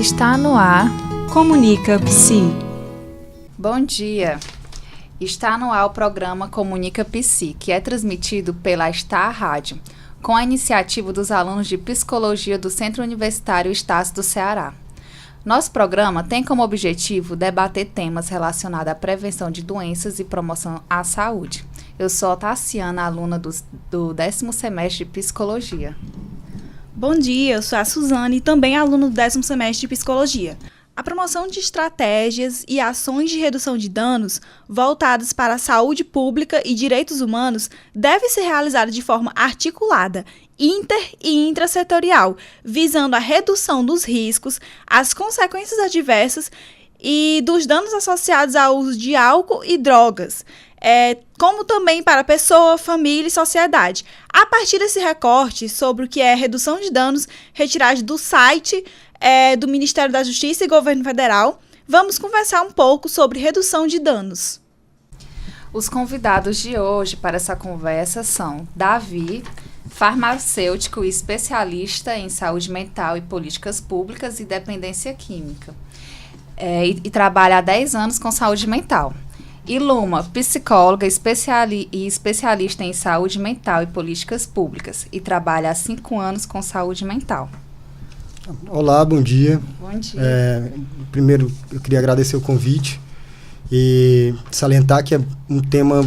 Está no ar Comunica Psi. Bom dia! Está no ar o programa Comunica Psi, que é transmitido pela Star Rádio, com a iniciativa dos alunos de Psicologia do Centro Universitário Estácio do Ceará. Nosso programa tem como objetivo debater temas relacionados à prevenção de doenças e promoção à saúde. Eu sou a Tassiana, aluna do 10º semestre de Psicologia. Bom dia, eu sou a Suzane, também aluna do 10º semestre de Psicologia. A promoção de estratégias e ações de redução de danos voltadas para a saúde pública e direitos humanos deve ser realizada de forma articulada, inter- e intrasetorial, visando a redução dos riscos, as consequências adversas e dos danos associados ao uso de álcool e drogas, como também para pessoa, família e sociedade. A partir desse recorte sobre o que é redução de danos, retirado do site do Ministério da Justiça e Governo Federal, vamos conversar um pouco sobre redução de danos. Os convidados de hoje para essa conversa são Davi, farmacêutico e especialista em saúde mental e políticas públicas e dependência química, e trabalha há 10 anos com saúde mental. E Luma, psicóloga e especialista em saúde mental e políticas públicas, e trabalha há 5 anos com saúde mental. Olá, bom dia. Bom dia. Primeiro, eu queria agradecer o convite e salientar que é um tema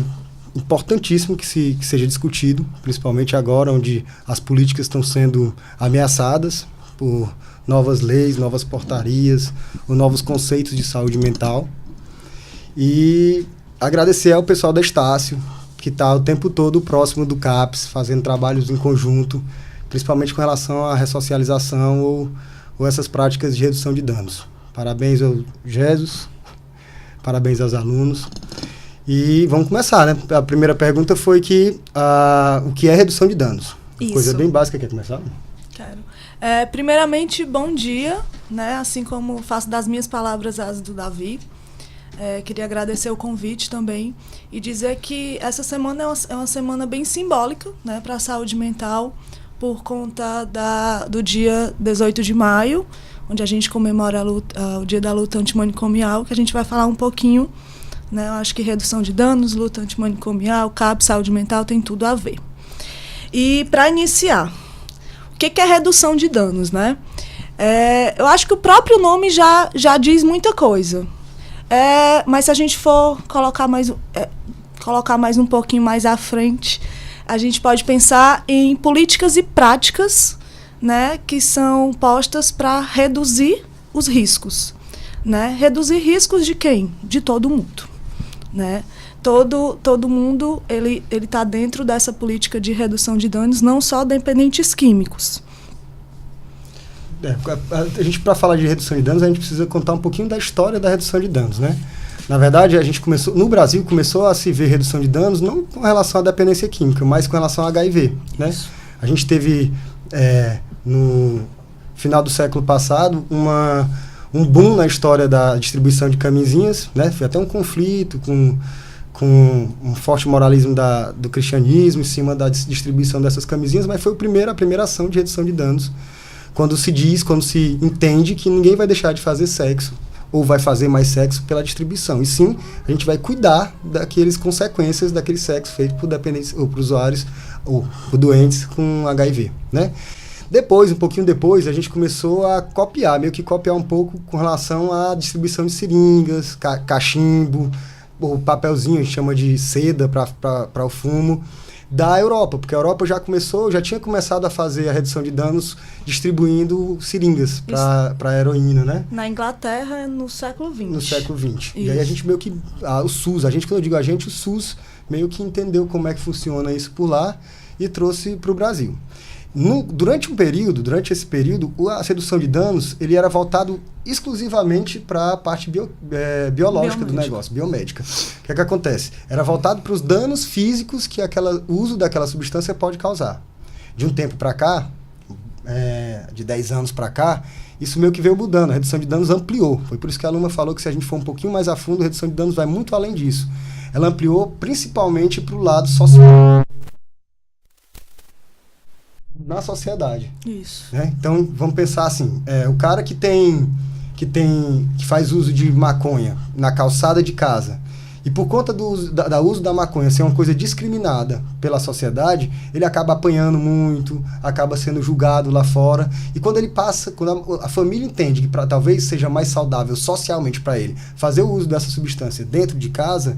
importantíssimo que seja discutido, principalmente agora, onde as políticas estão sendo ameaçadas por novas leis, novas portarias, ou novos conceitos de saúde mental. E agradecer ao pessoal da Estácio, que está o tempo todo próximo do CAPS, fazendo trabalhos em conjunto, principalmente com relação à ressocialização ou essas práticas de redução de danos. Parabéns ao Jesus, parabéns aos alunos. E vamos começar, né? A primeira pergunta foi o que é redução de danos? Isso. Coisa bem básica. Quer começar? Quero. Primeiramente, bom dia, né? Assim como faço das minhas palavras as do Davi. Queria agradecer o convite também e dizer que essa semana é uma semana bem simbólica, né, para a saúde mental, por conta do dia 18 de maio, onde a gente comemora o dia da luta antimanicomial, que a gente vai falar um pouquinho, né? Eu acho que redução de danos, luta antimanicomial, CAPS, saúde mental, tem tudo a ver. E para iniciar, o que é redução de danos, né? Eu acho que o próprio nome já diz muita coisa. Mas se a gente for colocar mais um pouquinho mais à frente, a gente pode pensar em políticas e práticas, né, que são postas para reduzir os riscos, né? Reduzir riscos de quem? De todo mundo, né? Todo mundo ele está dentro dessa política de redução de danos, não só dependentes químicos. A gente, para falar de redução de danos, a gente precisa contar um pouquinho da história da redução de danos, né? Na verdade, no Brasil começou a se ver redução de danos não com relação à dependência química, mas com relação ao HIV, né? A gente teve, no final do século passado, um boom na história da distribuição de camisinhas, né? Foi até um conflito com um forte moralismo do cristianismo em cima da distribuição dessas camisinhas, mas foi a primeira ação de redução de danos, quando se entende que ninguém vai deixar de fazer sexo ou vai fazer mais sexo pela distribuição. E sim, a gente vai cuidar daquelas consequências daquele sexo feito por dependentes ou por usuários ou por doentes com HIV, né? Depois, um pouquinho depois, a gente começou a copiar um pouco com relação à distribuição de seringas, cachimbo, o papelzinho, a gente chama de seda para o fumo, da Europa, porque a Europa já tinha começado a fazer a redução de danos distribuindo seringas para heroína, né? Na Inglaterra, no século XX. No século XX. E aí a gente meio que... o SUS, quando eu digo o SUS meio que entendeu como é que funciona isso por lá e trouxe para o Brasil. Durante esse período, a redução de danos ele era voltado exclusivamente para a parte biológica do negócio, biomédica. O que é que acontece? Era voltado para os danos físicos que o uso daquela substância pode causar. De um tempo para cá, de 10 anos para cá, isso meio que veio mudando, a redução de danos ampliou. Foi por isso que a Luma falou que se a gente for um pouquinho mais a fundo, a redução de danos vai muito além disso. Ela ampliou principalmente para o lado social. na sociedade. Isso. Né? Então, vamos pensar assim, o cara que faz uso de maconha na calçada de casa, e por conta do uso da maconha ser uma coisa discriminada pela sociedade, ele acaba apanhando muito, acaba sendo julgado lá fora. E quando a família entende que talvez seja mais saudável socialmente para ele fazer o uso dessa substância dentro de casa,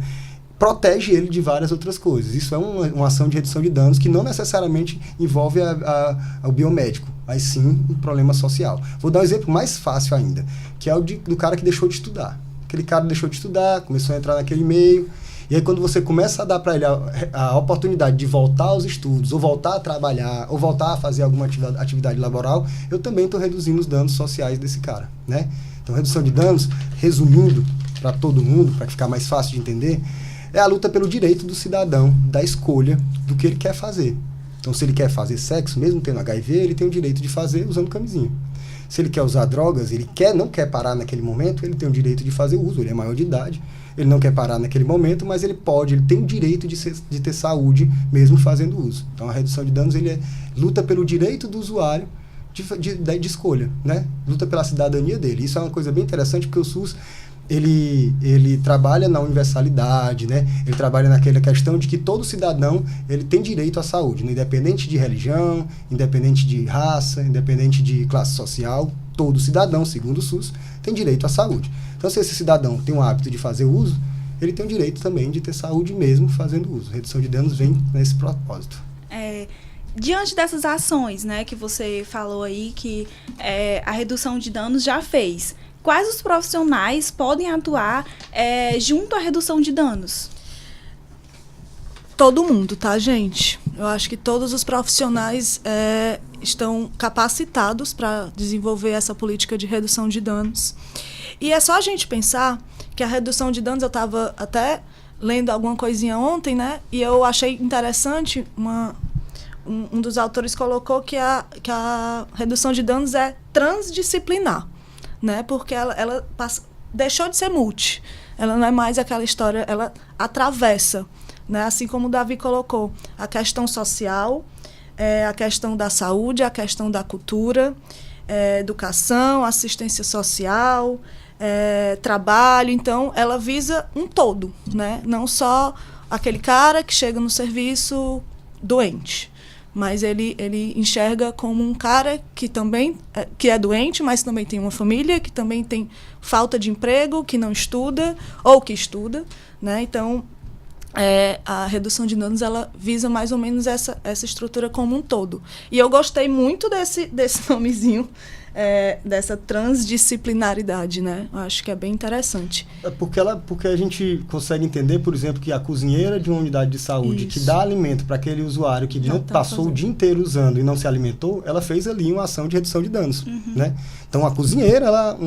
protege ele de várias outras coisas. Isso é uma ação de redução de danos que não necessariamente envolve o biomédico, mas sim um problema social. Vou dar um exemplo mais fácil ainda, que é o do cara que deixou de estudar. Aquele cara deixou de estudar, começou a entrar naquele meio, e aí quando você começa a dar para ele a oportunidade de voltar aos estudos, ou voltar a trabalhar, ou voltar a fazer alguma atividade laboral, eu também estou reduzindo os danos sociais desse cara, né? Então, redução de danos, resumindo para todo mundo, para ficar mais fácil de entender, é a luta pelo direito do cidadão, da escolha do que ele quer fazer. Então, se ele quer fazer sexo, mesmo tendo HIV, ele tem o direito de fazer usando camisinha. Se ele quer usar drogas, não quer parar naquele momento, ele tem o direito de fazer uso, ele é maior de idade, ele não quer parar naquele momento, mas ele tem o direito de ter saúde mesmo fazendo uso. Então, a redução de danos, ele luta pelo direito do usuário de escolha, né? Luta pela cidadania dele. Isso é uma coisa bem interessante, porque o SUS, ele trabalha na universalidade, né? Ele trabalha naquela questão de que todo cidadão ele tem direito à saúde, né? Independente de religião, independente de raça, independente de classe social, todo cidadão, segundo o SUS, tem direito à saúde. Então, se esse cidadão tem o hábito de fazer uso, ele tem o direito também de ter saúde mesmo fazendo uso. A redução de danos vem nesse propósito. Diante dessas ações, né, que você falou aí, que a redução de danos já fez, quais os profissionais podem atuar junto à redução de danos? Todo mundo, tá, gente? Eu acho que todos os profissionais estão capacitados para desenvolver essa política de redução de danos. E é só a gente pensar que a redução de danos, eu estava até lendo alguma coisinha ontem, né? E eu achei interessante, um dos autores colocou que a redução de danos é transdisciplinar, né? Porque ela deixou de ser multi. Ela não é mais aquela história, ela atravessa, né? Assim como o Davi colocou, a questão social, a questão da saúde, a questão da cultura, educação, assistência social, trabalho. Então, ela visa um todo, né? Não só aquele cara que chega no serviço doente, mas ele enxerga como um cara que também que é doente, mas também tem uma família, que também tem falta de emprego, que não estuda ou que estuda, né? Então, a redução de danos, ela visa mais ou menos essa estrutura como um todo. E eu gostei muito desse nomezinho, dessa transdisciplinaridade, né? Eu acho que é bem interessante. Porque a gente consegue entender, por exemplo, que a cozinheira de uma unidade de saúde que dá alimento para aquele usuário que não passou o dia inteiro usando e não se alimentou, ela fez ali uma ação de redução de danos, né? Então, a cozinheira, ela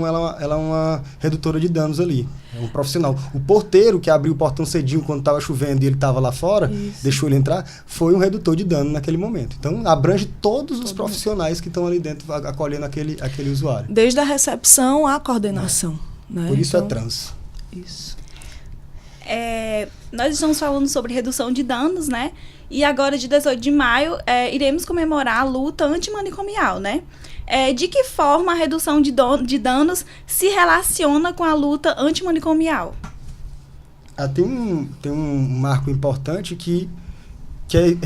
é uma redutora de danos ali. É um profissional. O porteiro que abriu o portão cedinho quando estava chovendo e ele estava lá fora, deixou ele entrar, foi um redutor de dano naquele momento. Então, abrange todos os profissionais que estão ali dentro acolhendo aquele usuário. Desde a recepção à coordenação. Né? Por isso então, é trans. Isso. Nós estamos falando sobre redução de danos, né? E agora, de 18 de maio, iremos comemorar a luta antimanicomial, né? De que forma a redução de danos se relaciona com a luta antimanicomial? Tem um marco importante que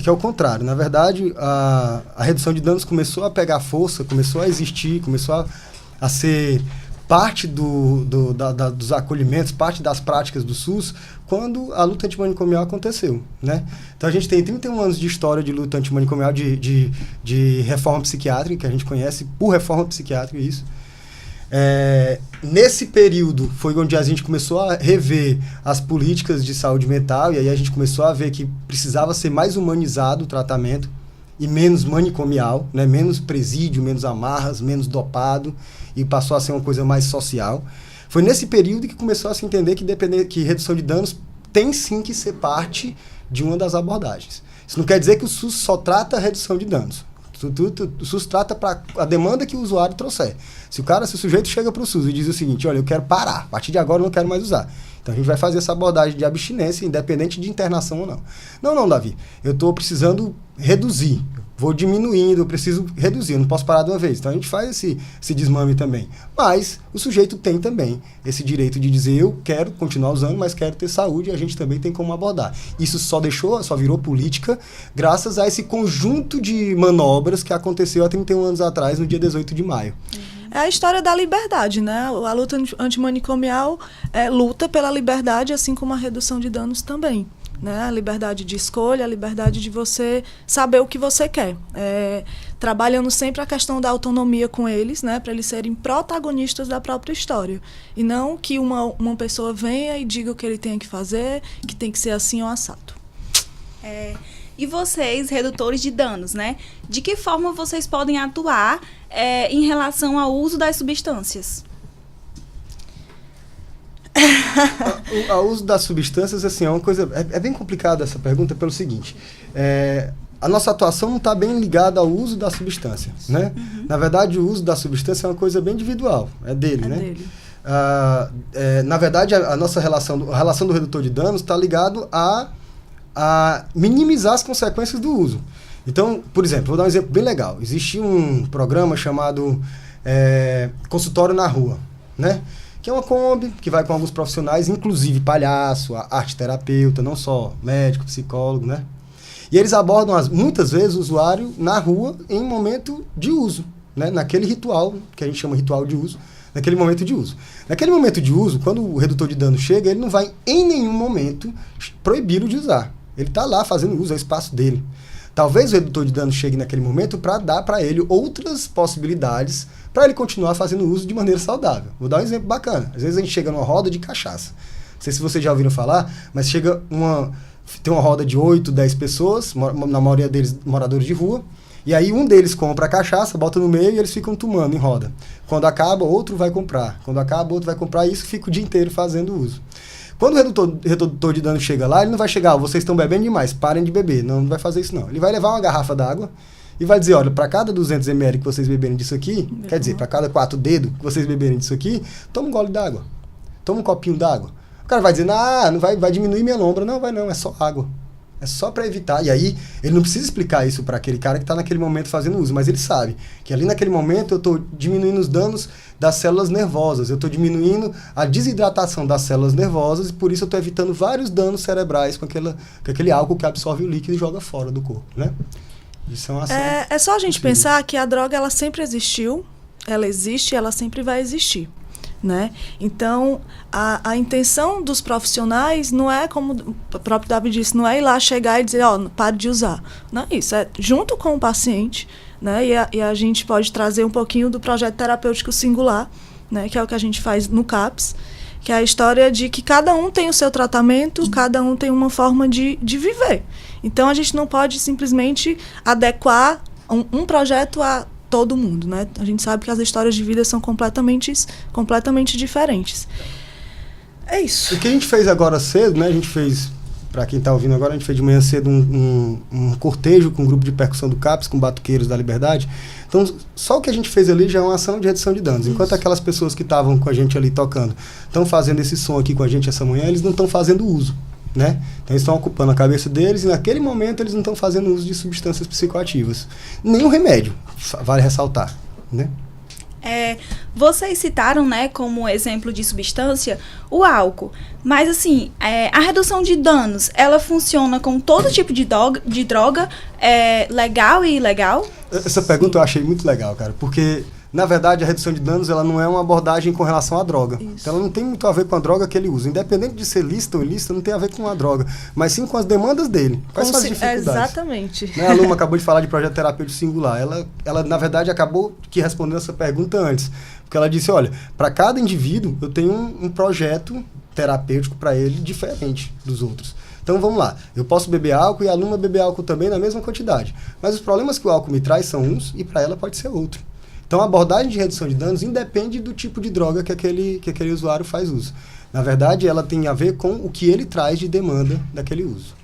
é o contrário. Na verdade, a redução de danos começou a pegar força, começou a existir, começou a ser parte dos acolhimentos, parte das práticas do SUS, quando a luta antimanicomial aconteceu, né? Então, a gente tem 31 anos de história de luta antimanicomial, de reforma psiquiátrica, que a gente conhece por reforma psiquiátrica, isso. Nesse período foi onde a gente começou a rever as políticas de saúde mental, e aí a gente começou a ver que precisava ser mais humanizado o tratamento e menos manicomial, né? Menos presídio, menos amarras, menos dopado, e passou a ser uma coisa mais social. Foi nesse período que começou a se entender que redução de danos tem sim que ser parte de uma das abordagens. Isso não quer dizer que o SUS só trata a redução de danos. O SUS trata para a demanda que o usuário trouxer. Se o sujeito chega para o SUS e diz o seguinte, olha, eu quero parar, a partir de agora eu não quero mais usar. Então a gente vai fazer essa abordagem de abstinência, independente de internação ou não. Não, Davi, eu estou precisando reduzir. vou diminuindo, eu preciso reduzir, eu não posso parar de uma vez. Então a gente faz esse desmame também. Mas o sujeito tem também esse direito de dizer, eu quero continuar usando, mas quero ter saúde, e a gente também tem como abordar. Isso só virou política, graças a esse conjunto de manobras que aconteceu há 31 anos atrás, no dia 18 de maio. É a história da liberdade, né? A luta antimanicomial luta pela liberdade, assim como a redução de danos também. Né? A liberdade de escolha, a liberdade de você saber o que você quer. Trabalhando sempre a questão da autonomia com eles, né? Para eles serem protagonistas da própria história. E não que uma pessoa venha e diga o que ele tem que fazer, que tem que ser assim ou assado. E vocês, redutores de danos, né? De que forma vocês podem atuar em relação ao uso das substâncias? O uso das substâncias, assim, é uma coisa... É bem complicada essa pergunta pelo seguinte. A nossa atuação não está bem ligada ao uso da substância, né? Uhum. Na verdade, o uso da substância é uma coisa bem individual. É dele, né? Dele. Na verdade, a nossa relação do redutor de danos está ligado a minimizar as consequências do uso. Então, por exemplo, vou dar um exemplo bem legal. Existe um programa chamado Consultório na Rua, né? Que é uma Kombi, que vai com alguns profissionais, inclusive palhaço, arte-terapeuta, não só médico, psicólogo, né? E eles abordam, muitas vezes, o usuário na rua em momento de uso, né? Naquele ritual, que a gente chama ritual de uso, naquele momento de uso. Naquele momento de uso, quando o redutor de dano chega, ele não vai, em nenhum momento, proibi-lo de usar. Ele está lá fazendo uso, é o espaço dele. Talvez o redutor de dano chegue naquele momento para dar para ele outras possibilidades para ele continuar fazendo uso de maneira saudável. Vou dar um exemplo bacana. Às vezes a gente chega numa roda de cachaça. Não sei se vocês já ouviram falar, mas tem uma roda de 8, 10 pessoas, na maioria deles moradores de rua, e aí um deles compra a cachaça, bota no meio e eles ficam tomando em roda. Quando acaba, outro vai comprar. Quando acaba, outro vai comprar, e isso fica o dia inteiro fazendo uso. Quando o redutor de dano chega lá, ele não vai chegar, vocês estão bebendo demais, parem de beber. Não vai fazer isso não. Ele vai levar uma garrafa d'água e vai dizer, olha, para cada 200 ml que vocês beberem disso aqui, quer dizer, para cada 4 dedos que vocês beberem disso aqui, toma um gole d'água, toma um copinho d'água. O cara vai dizer, não vai diminuir minha lombra. Não, vai não, é só água. É só para evitar. E aí, ele não precisa explicar isso para aquele cara que está naquele momento fazendo uso, mas ele sabe que ali naquele momento eu estou diminuindo os danos das células nervosas, eu estou diminuindo a desidratação das células nervosas e por isso eu estou evitando vários danos cerebrais com aquele álcool que absorve o líquido e joga fora do corpo, né? Isso é uma ação. É só a gente pensar que a droga ela sempre existiu, ela existe, ela sempre vai existir. Né? Então, a intenção dos profissionais não é, como o próprio Davi disse, não é ir lá chegar e dizer, pare de usar. Não é isso, é junto com o paciente, né? E a gente pode trazer um pouquinho do projeto terapêutico singular, né? Que é o que a gente faz no CAPS, que é a história de que cada um tem o seu tratamento, cada um tem uma forma de viver. Então, a gente não pode simplesmente adequar um projeto a todo mundo, né? A gente sabe que as histórias de vida são completamente diferentes. É isso. O que a gente fez agora cedo, né? A gente fez, para quem está ouvindo agora, a gente fez de manhã cedo um cortejo com um grupo de percussão do CAPS, com batuqueiros da Liberdade. Então, só o que a gente fez ali já é uma ação de redução de danos. Enquanto aquelas pessoas que estavam com a gente ali tocando estão fazendo esse som aqui com a gente essa manhã, eles não estão fazendo uso, né? Então eles estão ocupando a cabeça deles e naquele momento eles não estão fazendo uso de substâncias psicoativas. Nem o remédio, vale ressaltar, né? Vocês citaram, né, como exemplo de substância, o álcool. Mas, assim, a redução de danos, ela funciona com todo tipo de droga, legal e ilegal? Essa pergunta eu achei muito legal, cara, porque... Na verdade, a redução de danos ela não é uma abordagem com relação à droga. Isso. Então, ela não tem muito a ver com a droga que ele usa. Independente de ser lícita ou ilícita, não tem a ver com a droga, mas sim com as demandas dele. Quais são as dificuldades? Exatamente. Né? A Luma acabou de falar de projeto terapêutico singular. Ela, na verdade, acabou que respondendo essa pergunta antes. Porque ela disse, olha, para cada indivíduo, eu tenho um projeto terapêutico para ele diferente dos outros. Então, vamos lá. Eu posso beber álcool e a Luma beber álcool também na mesma quantidade. Mas os problemas que o álcool me traz são uns e para ela pode ser outro. Então, a abordagem de redução de danos independe do tipo de droga que aquele usuário faz uso. Na verdade, ela tem a ver com o que ele traz de demanda daquele uso.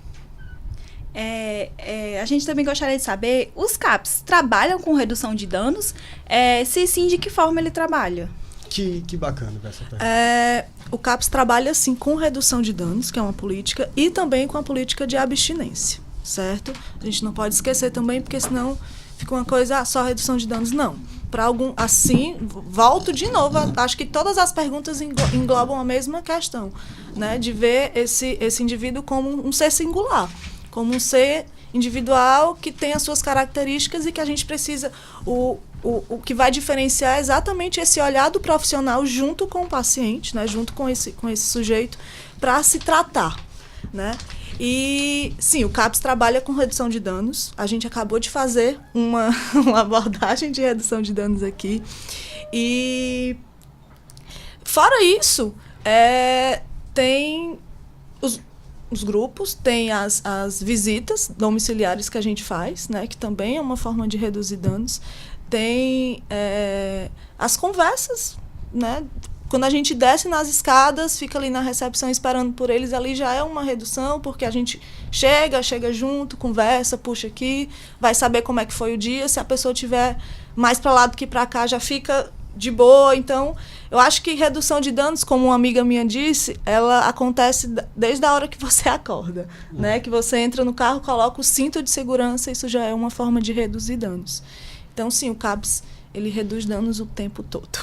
A gente também gostaria de saber, os CAPs trabalham com redução de danos? Se sim, de que forma ele trabalha? Que bacana essa pergunta. O CAPS trabalha, sim, com redução de danos, que é uma política, e também com a política de abstinência. certo? A gente não pode esquecer também, porque senão fica uma coisa, só redução de danos, não. Para algum, assim, volto de novo, acho que todas as perguntas englobam a mesma questão, né? De ver esse indivíduo como um ser singular, como um ser individual que tem as suas características e que a gente precisa... O que vai diferenciar é exatamente esse olhar do profissional junto com o paciente, né? Junto com esse sujeito, para se tratar, né? E, sim, o CAPS trabalha com redução de danos. A gente acabou de fazer uma abordagem de redução de danos aqui. E, fora isso, tem os grupos, tem as visitas domiciliares que a gente faz, né, que também é uma forma de reduzir danos. Tem as conversas, né? Quando a gente desce nas escadas, fica ali na recepção esperando por eles, ali já é uma redução, porque a gente chega junto, conversa, puxa aqui, vai saber como é que foi o dia. Se a pessoa estiver mais para lá do que para cá, já fica de boa. Então, eu acho que redução de danos, como uma amiga minha disse, ela acontece desde a hora que você acorda, né? Que você entra no carro, coloca o cinto de segurança, isso já é uma forma de reduzir danos. Então, sim, o CAPS, ele reduz danos o tempo todo.